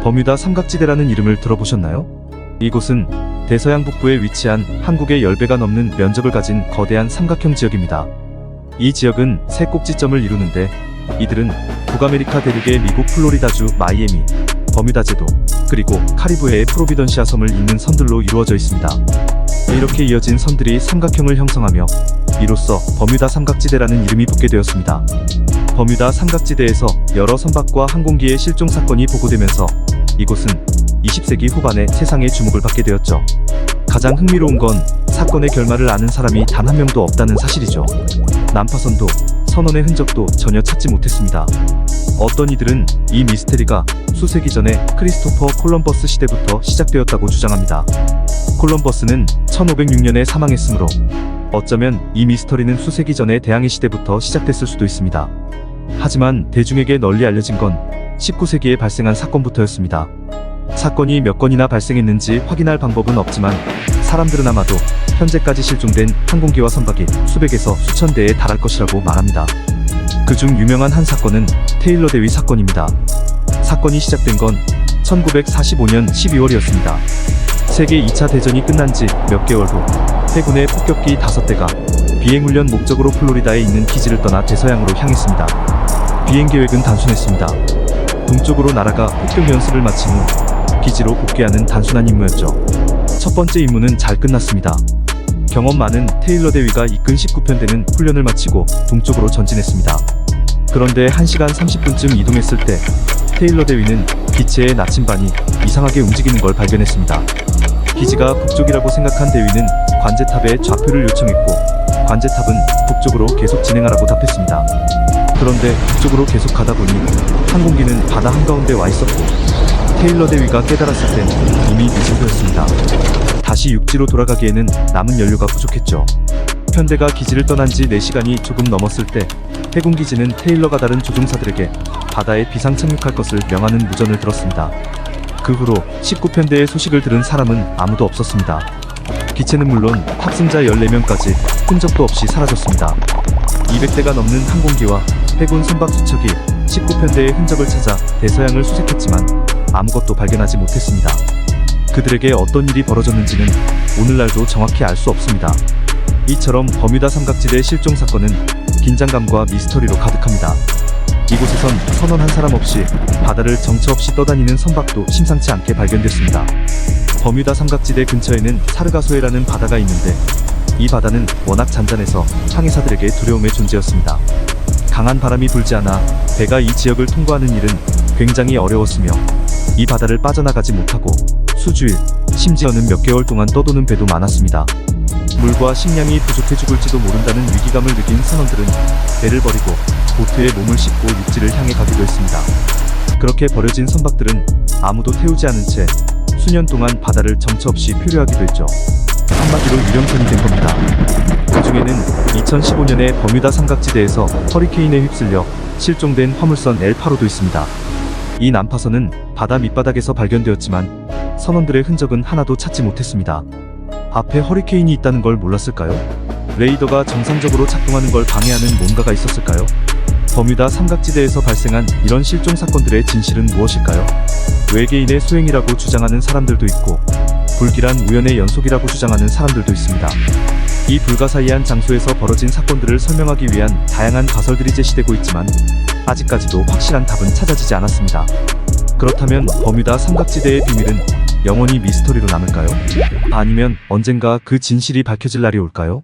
버뮤다 삼각지대라는 이름을 들어보셨나요? 이곳은 대서양 북부에 위치한 한국의 10배가 넘는 면적을 가진 거대한 삼각형 지역입니다. 이 지역은 세 꼭지점을 이루는데 이들은 북아메리카 대륙의 미국 플로리다주 마이애미, 버뮤다 제도, 그리고 카리브해의 프로비던시아 섬을 잇는 선들로 이루어져 있습니다. 이렇게 이어진 선들이 삼각형을 형성하며 이로써 버뮤다 삼각지대라는 이름이 붙게 되었습니다. 버뮤다 삼각지대에서 여러 선박과 항공기의 실종 사건이 보고되면서 이곳은 20세기 후반에 세상의 주목을 받게 되었죠. 가장 흥미로운 건 사건의 결말을 아는 사람이 단 한 명도 없다는 사실이죠. 난파선도 선원의 흔적도 전혀 찾지 못했습니다. 어떤 이들은 이 미스테리가 수세기 전에 크리스토퍼 콜럼버스 시대부터 시작되었다고 주장합니다. 콜럼버스는 1506년에 사망했으므로 어쩌면 이 미스터리는 수세기 전의 대항해 시대부터 시작됐을 수도 있습니다. 하지만 대중에게 널리 알려진 건 19세기에 발생한 사건부터였습니다. 사건이 몇 건이나 발생했는지 확인할 방법은 없지만 사람들은 아마도 현재까지 실종된 항공기와 선박이 수백에서 수천 대에 달할 것이라고 말합니다. 그중 유명한 한 사건은 테일러 대위 사건입니다. 사건이 시작된 건 1945년 12월이었습니다. 세계 2차 대전이 끝난 지 몇 개월 후 해군의 폭격기 5대가 비행훈련 목적으로 플로리다에 있는 기지를 떠나 대서양으로 향했습니다. 비행 계획은 단순했습니다. 동쪽으로 날아가 폭격 연습을 마친 후 기지로 복귀하는 단순한 임무였죠. 첫 번째 임무는 잘 끝났습니다. 경험 많은 테일러 대위가 이끈 19편대는 훈련을 마치고 동쪽으로 전진했습니다. 그런데 1시간 30분쯤 이동했을 때 테일러 대위는 기체의 나침반이 이상하게 움직이는 걸 발견했습니다. 기지가 북쪽이라고 생각한 대위는 관제탑에 좌표를 요청했고 관제탑은 북쪽으로 계속 진행하라고 답했습니다. 그런데 북쪽으로 계속 가다 보니 항공기는 바다 한가운데 와 있었고 테일러 대위가 깨달았을 땐 이미 늦은 때였습니다. 다시 육지로 돌아가기에는 남은 연료가 부족했죠. 편대가 기지를 떠난 지 4시간이 조금 넘었을 때 해군기지는 테일러가 다른 조종사들에게 바다에 비상 착륙할 것을 명하는 무전을 들었습니다. 그 후로 19편대의 소식을 들은 사람은 아무도 없었습니다. 기체는 물론 탑승자 14명까지 흔적도 없이 사라졌습니다. 200대가 넘는 항공기와 해군 선박 수척이 19편대의 흔적을 찾아 대서양을 수색했지만 아무것도 발견하지 못했습니다. 그들에게 어떤 일이 벌어졌는지는 오늘날도 정확히 알 수 없습니다. 이처럼 버뮤다 삼각지대 실종 사건은 긴장감과 미스터리로 가득합니다. 이곳에선 선원 한 사람 없이 바다를 정처 없이 떠다니는 선박도 심상치 않게 발견됐습니다. 버뮤다 삼각지대 근처에는 사르가소해라는 바다가 있는데 이 바다는 워낙 잔잔해서 항해사들에게 두려움의 존재였습니다. 강한 바람이 불지 않아 배가 이 지역을 통과하는 일은 굉장히 어려웠으며 이 바다를 빠져나가지 못하고 수주일, 심지어는 몇 개월 동안 떠도는 배도 많았습니다. 물과 식량이 부족해 죽을지도 모른다는 위기감을 느낀 선원들은 배를 버리고 보트에 몸을 싣고 육지를 향해 가기도 했습니다. 그렇게 버려진 선박들은 아무도 태우지 않은 채 수년 동안 바다를 정처 없이 표류하기도 했죠. 한마디로 유령선이 된 겁니다. 그 중에는 2015년에 버뮤다 삼각지대에서 허리케인에 휩쓸려 실종된 화물선 엘파로도 있습니다. 이 난파선은 바다 밑바닥에서 발견되었지만 선원들의 흔적은 하나도 찾지 못했습니다. 앞에 허리케인이 있다는 걸 몰랐을까요? 레이더가 정상적으로 작동하는 걸 방해하는 뭔가가 있었을까요? 버뮤다 삼각지대에서 발생한 이런 실종 사건들의 진실은 무엇일까요? 외계인의 소행이라고 주장하는 사람들도 있고 불길한 우연의 연속이라고 주장하는 사람들도 있습니다. 이 불가사의한 장소에서 벌어진 사건들을 설명하기 위한 다양한 가설들이 제시되고 있지만 아직까지도 확실한 답은 찾아지지 않았습니다. 그렇다면 버뮤다 삼각지대의 비밀은 영원히 미스터리로 남을까요? 아니면 언젠가 그 진실이 밝혀질 날이 올까요?